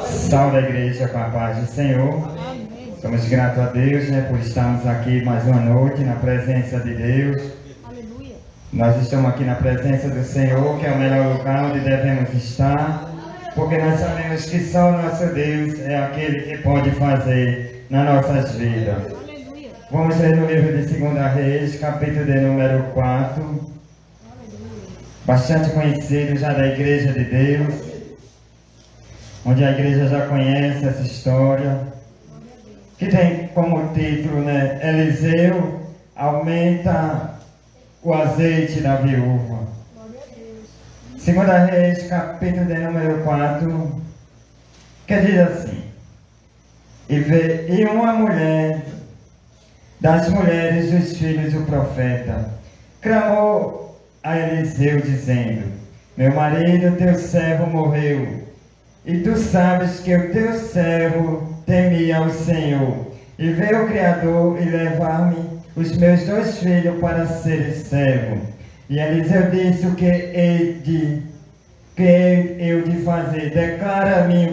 Salve a igreja com a paz do Senhor. Somos gratos a Deus, por estarmos aqui mais uma noite na presença de Deus. Aleluia. Nós estamos aqui na presença do Senhor, que é o melhor lugar onde devemos estar, porque nós sabemos que só o nosso Deus é aquele que pode fazer nas nossas vidas. Aleluia. Vamos ler no livro de 2 Reis, capítulo de número 4, bastante conhecido já da igreja de Deus, onde a igreja já conhece essa história, que tem como título, Eliseu aumenta o azeite da viúva. 2 Reis, capítulo de número 4, que diz assim: E uma mulher das mulheres dos filhos do profeta clamou a Eliseu, dizendo: Meu marido, teu servo, morreu, e tu sabes que o teu servo temia ao Senhor, e veio o Criador e levar-me os meus 2 filhos para serem servo. E Eliseu disse: O que hei de fazer? Declara-me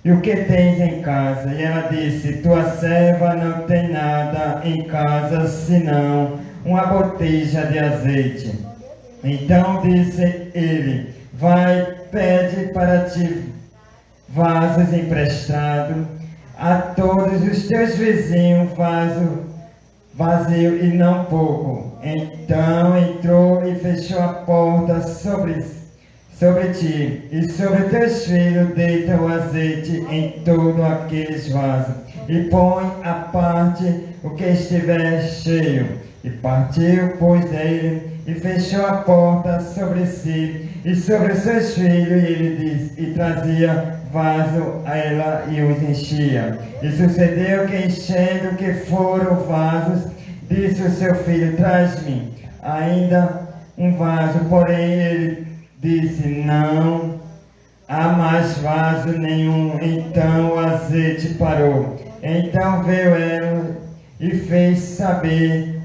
o que tens em casa. E ela disse: Tua serva não tem nada em casa, senão uma botija de azeite. Então disse ele: Vai, pede para ti vasos emprestados a todos os teus vizinhos, vaso vazio e não pouco. Então entrou e fechou a porta sobre ti, e sobre teus filhos deita o azeite em todos aqueles vasos, e põe à parte o que estiver cheio. E partiu, pois, dele, e fechou a porta sobre si e sobre os seus filhos, e ele disse, e trazia vaso a ela e os enchia. E sucedeu que, enchendo que foram vasos, disse o seu filho: Traz-me ainda um vaso. Porém ele disse: Não há mais vaso nenhum. Então o azeite parou. Então veio ela e fez saber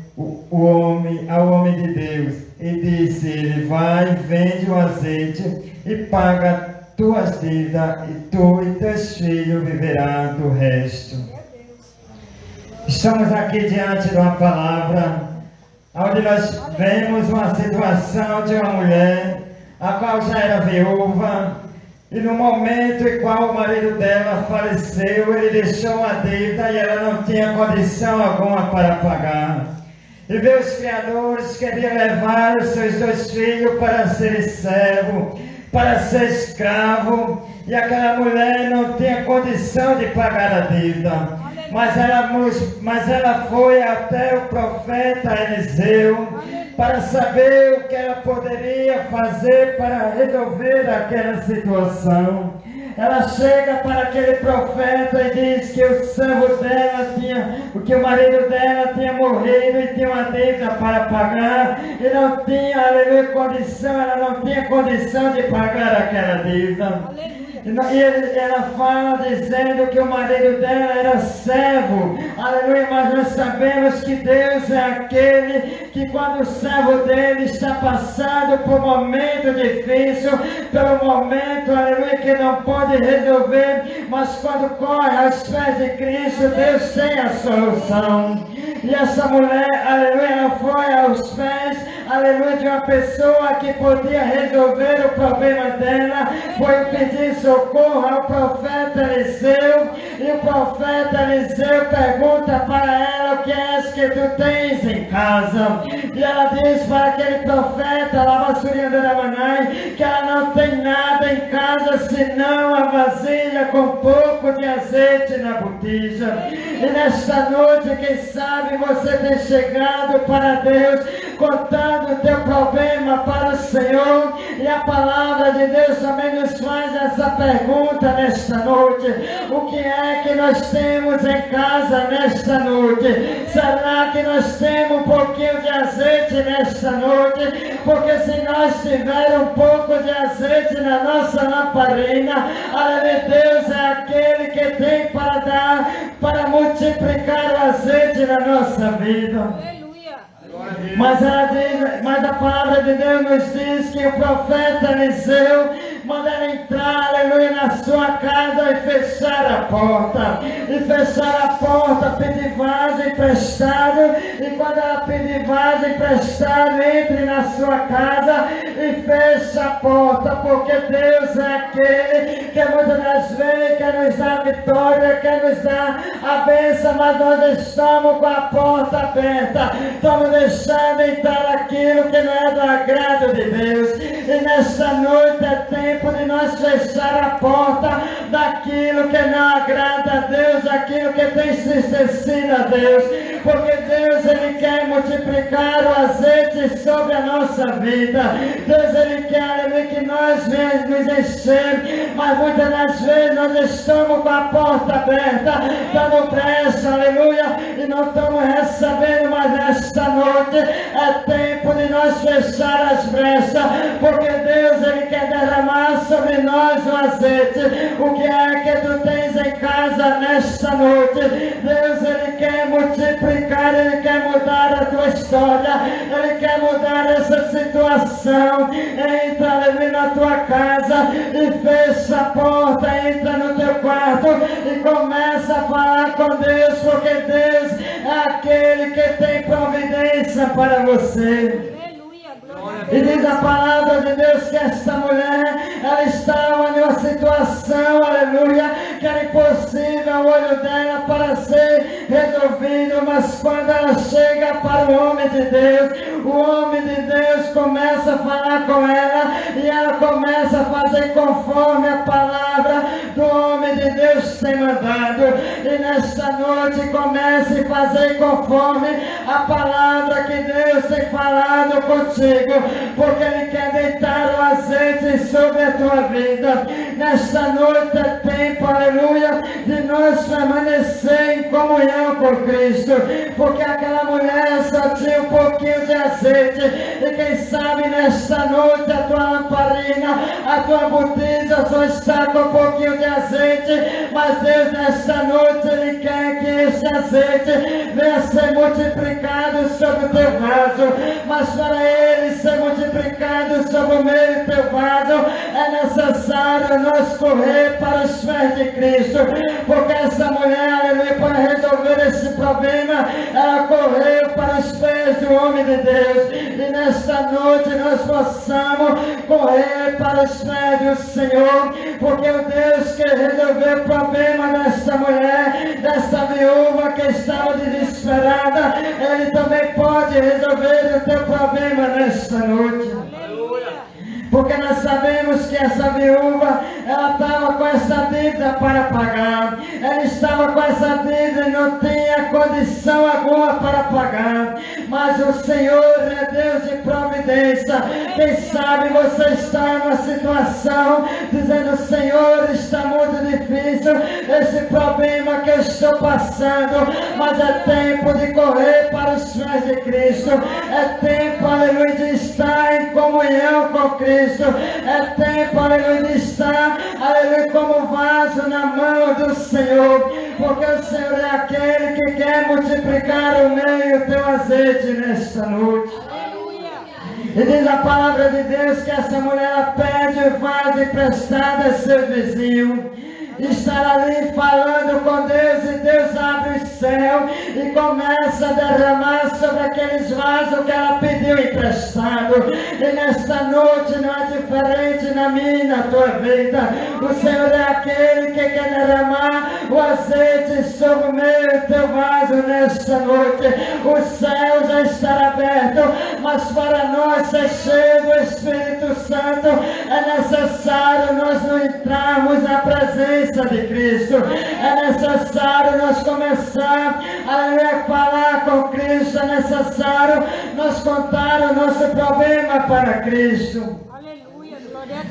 ao homem de Deus, e disse ele: Vai, vende o azeite e paga tuas dívidas, e tu e teus filhos viverão do resto. Estamos aqui diante de uma palavra onde nós vemos uma situação de uma mulher a qual já era viúva, e no momento em qual o marido dela faleceu, ele deixou uma dívida e ela não tinha condição alguma para pagar. E veio os criadores, queriam levar os seus 2 filhos para ser servo, para ser escravo, e aquela mulher não tinha condição de pagar a dívida. Mas ela foi até o profeta Eliseu para saber o que ela poderia fazer para resolver aquela situação. Ela chega para aquele profeta e diz que o servo dela que o marido dela tinha morrido e tinha uma dívida para pagar, e não tinha, aleluia, condição, ela não tinha condição de pagar aquela dívida. E ela fala dizendo que o marido dela era servo, aleluia, mas nós sabemos que Deus é aquele que, quando o servo dele está passando por um momento difícil, pelo momento, aleluia, que não pode resolver, mas quando corre aos pés de Cristo, Deus tem a solução. E essa mulher, aleluia, ela foi aos pés, aleluia, de uma pessoa que podia resolver o problema dela, foi pedir socorro ao profeta Eliseu, e o profeta Eliseu pergunta para ela: O que é que tu tens em casa? E ela diz para aquele profeta, Lamassuriandaramanai, que ela não tem nada em casa senão a vasilha com um pouco de azeite na botija. E nesta noite, quem sabe você tem chegado para Deus, contando o teu problema para o Senhor, e a palavra de Deus também nos faz essa pergunta nesta noite: o que é que nós temos em casa nesta noite? Será que nós temos um pouquinho de azeite nesta noite? Porque se nós tivermos um pouco de azeite na nossa lamparina, aleluia, Deus é aquele que tem para dar, para multiplicar o azeite na nossa vida. Mas a palavra de Deus nos diz que o profeta Eliseu manda ela entrar, aleluia, na sua casa e fechar a porta. E fechar a porta, pedir vaso emprestado. E quando ela pedir vaso emprestado, entre na sua casa e feche a porta, porque Deus é aquele que muitas das vezes quer nos dar vitória, quer nos dar a bênção, mas nós estamos com a porta aberta, estamos deixando entrar aquilo que não é do agrado de Deus. E nesta noite é tempo de nós fechar a porta daquilo que não agrada a Deus, aquilo que tem se esquecido a Deus, porque Deus, Ele quer multiplicar o azeite sobre a nossa vida. Deus, Ele quer que nós venhamos nos encher, mas muitas das vezes nós estamos com a porta aberta, dando brecha, aleluia, e não estamos recebendo. Mas nesta noite é tempo de nós fechar as brechas, porque Deus, Ele quer derramar sobre nós o azeite. O que é que tu tens em casa nesta noite? Deus, Ele quer multiplicar, Ele quer mudar a tua história, Ele quer mudar essa situação. Entra, aleluia, na tua casa e fecha a porta, entra no teu quarto e começa a falar com Deus, porque Deus é aquele que tem providência para você. E diz a palavra de Deus que esta mulher, ela estava em uma situação, aleluia, que era impossível o olho dela para ser resolvido, mas quando ela chega para o homem de Deus, o homem de Deus começa a falar com ela e ela começa a fazer conforme a palavra do homem de Deus tem mandado. E nesta noite comece a fazer conforme a palavra que Deus tem falado contigo, porque Ele quer deitar o azeite sobre a tua vida. Nesta noite é tempo, aleluia, de nós permanecer em comunhão com Cristo, porque aquela mulher só tinha um pouquinho de azeite, e quem sabe nesta noite a tua lamparina, a tua botija só está com um pouquinho de azeite, mas Deus nesta noite Ele quer que esse azeite venha ser multiplicado sobre o teu vaso. Mas para Ele ser multiplicado sobre o meu teu vaso, é necessário nós correr para os pés de Cristo, porque essa mulher, aleluia, para resolver esse problema, ela correu para os pés do homem de Deus. E nesta noite nós possamos correr para os pés do Senhor, porque o Deus que resolveu o problema desta mulher, desta viúva que estava desesperada, Ele também pode resolver o teu problema nesta noite. Porque nós sabemos que essa viúva, ela estava com essa dívida para pagar. Ela estava com essa dívida e não tinha condição alguma para pagar. Mas o Senhor é Deus de providência. Quem sabe você está numa situação dizendo: Senhor, está muito difícil esse problema que eu estou passando. Mas é tempo de correr para os pés de Cristo. É tempo, aleluia, de estar em comunhão com Cristo. É tempo, aleluia, de estar, aleluia, como vaso na mão do Senhor, porque o Senhor é aquele que quer multiplicar o meu e o teu azeite nesta noite. E diz a palavra de Deus que essa mulher pede o vaso emprestado a seu vizinho. Estar ali falando com Deus, e Deus abre o céu e começa a derramar sobre aqueles vasos que ela pediu emprestado. E nesta noite não é diferente na minha e na tua vida. O Senhor é aquele que quer derramar o azeite sobre o meu e teu vaso nesta noite. O céu já estará aberto, mas para nós ser cheio do Espírito Santo é necessário nós não entrarmos na presença de Cristo. É necessário nós começar a falar com Cristo. É necessário nós contar o nosso problema para Cristo.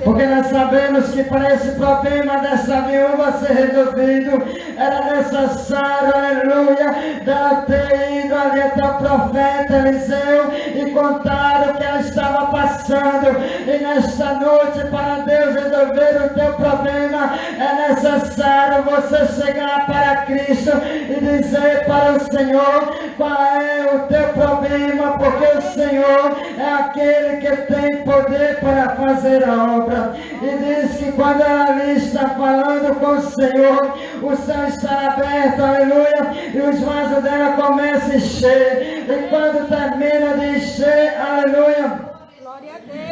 Porque nós sabemos que para esse problema dessa viúva ser resolvido, era necessário, aleluia, dela ter ido ali até o profeta Eliseu e contar o que ela estava passando. E nesta noite, para Deus resolver o teu problema, é necessário você chegar para Cristo e dizer para o Senhor qual é o teu problema, porque o Senhor é aquele que tem poder para fazer a obra. E diz que quando ela ali está falando com o Senhor, o céu está aberto, aleluia, e os vasos dela começam a encher. E quando termina de encher, aleluia,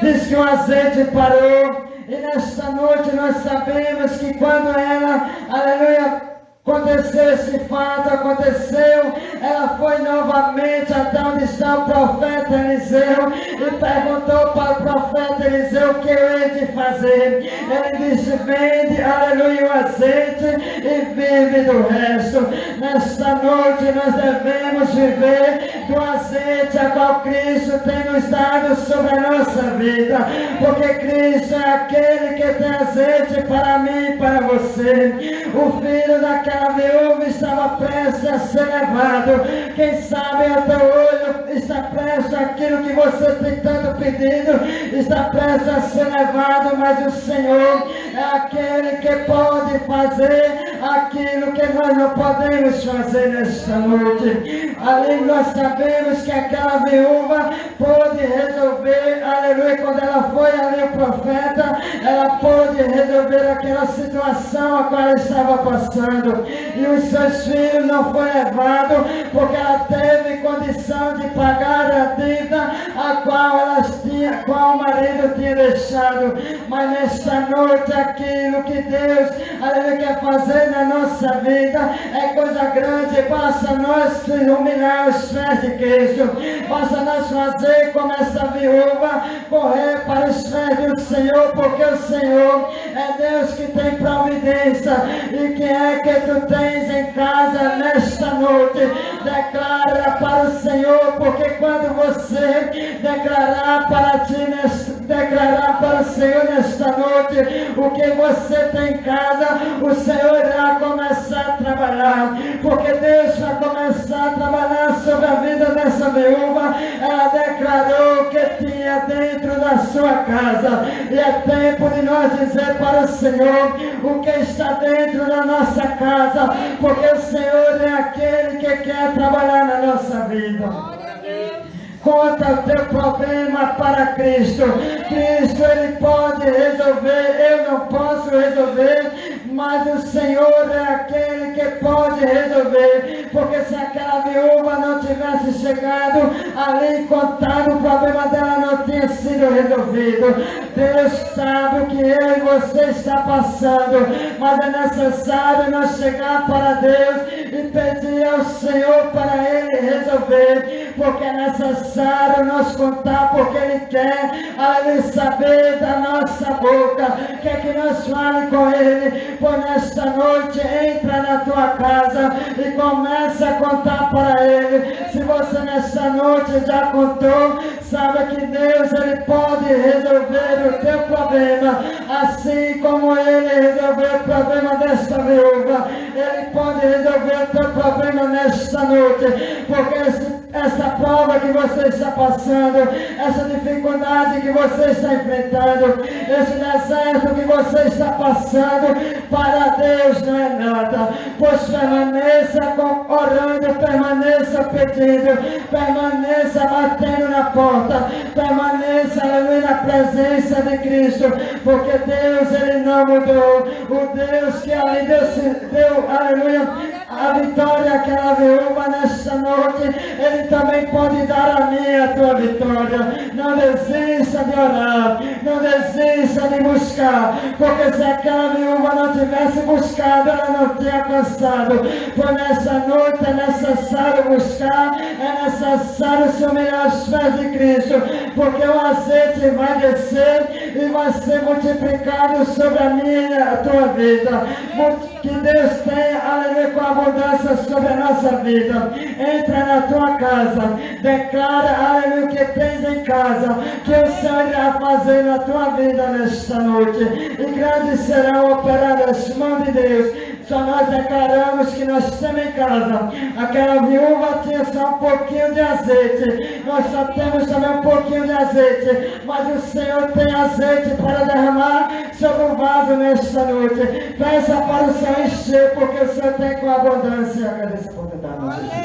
diz que o azeite parou. E nesta noite nós sabemos que quando ela, aleluia, aconteceu esse fato, ela foi novamente até onde está o profeta Eliseu e perguntou para o profeta Eliseu o que eu hei de fazer. Ele disse: vende, aleluia, o azeite e vive do resto. Nesta noite nós devemos viver do azeite a qual Cristo tem nos dado sobre a nossa vida, porque Cristo é aquele que tem azeite para mim e para você. O filho daquela viúva estava prestes a ser levado. Quem sabe o teu olho está prestes àquilo que você tem tanto pedido, está prestes a ser levado, mas o Senhor é aquele que pode fazer aquilo que nós não podemos fazer nesta noite. Ali nós sabemos que aquela viúva pôde resolver, aleluia, quando ela foi ali o profeta, ela pôde resolver aquela situação a qual ela estava passando. E os seus filhos não foram levados porque ela teve condição de pagar a dívida a qual o marido tinha deixado. Mas nesta noite aquilo que Deus, aleluia, quer fazer na nossa vida é coisa grande. Basta nós humilhar os pés de Cristo, basta nós fazer como essa viúva, correr para os pés do Senhor, porque o Senhor é Deus que tem providência. E quem é que tu tens em casa nesta noite? Declara para o Senhor, porque quando você declarar para o Senhor nesta noite o que você tem em casa, o Senhor irá começar a trabalhar, porque Deus vai começar a trabalhar sobre a vida dessa viúva. Ela declarou que tinha dentro da sua casa, e é tempo de nós dizer para o Senhor o que está dentro da nossa casa, porque o Senhor é aquele que quer trabalhar na nossa vida. Conta o teu problema para Cristo. Cristo, Ele pode resolver. Eu não posso resolver, mas o Senhor é aquele que pode resolver. Porque se aquela viúva não tivesse chegado ali e contado, o problema dela não tinha sido resolvido. Deus sabe o que eu e você está passando, mas é necessário nós chegar para Deus e pedir ao Senhor para Ele resolver, porque é necessário nós contar, porque Ele quer saber da nossa boca, quer que nós falemos com Ele. Por nesta noite, entra na tua casa e começa a contar para Ele. Se você nesta noite já contou, saiba que Deus, Ele pode resolver o teu problema, assim como Ele resolveu o problema desta viúva. Ele pode resolver o teu problema nesta noite, porque essa prova que você está passando, essa dificuldade que você está enfrentando, esse deserto que você está passando, para Deus não é nada. Pois permaneça orando, permaneça pedindo, permaneça batendo na porta, permaneça, aleluia, na presença de Cristo, porque Deus, Ele não mudou. O Deus que ali deu, aleluia, a vitória àquela viúva nesta noite, Ele também pode dar a mim a tua vitória. Não desista de orar, não desista de buscar, porque se aquela viúva não tivesse buscado, ela não tinha alcançado. Por nessa noite é necessário buscar, é necessário se humilhar aos pés de Cristo, porque o azeite vai descer e vai ser multiplicado sobre a minha e a tua vida. Que Deus tenha, aleluia, com abundância sobre a nossa vida. Entra na tua casa, declara, aleluia, o que tens em casa, que o Senhor irá fazer na tua vida nesta noite, e grandes serão operadas as mãos de Deus. Só nós declaramos que nós temos em casa. Aquela viúva tinha só um pouquinho de azeite, nós só temos também um pouquinho de azeite, mas o Senhor tem azeite para derramar sobre o vaso nesta noite. Peça para o Senhor encher, porque o Senhor tem com abundância. Agradeço por dar, Jesus.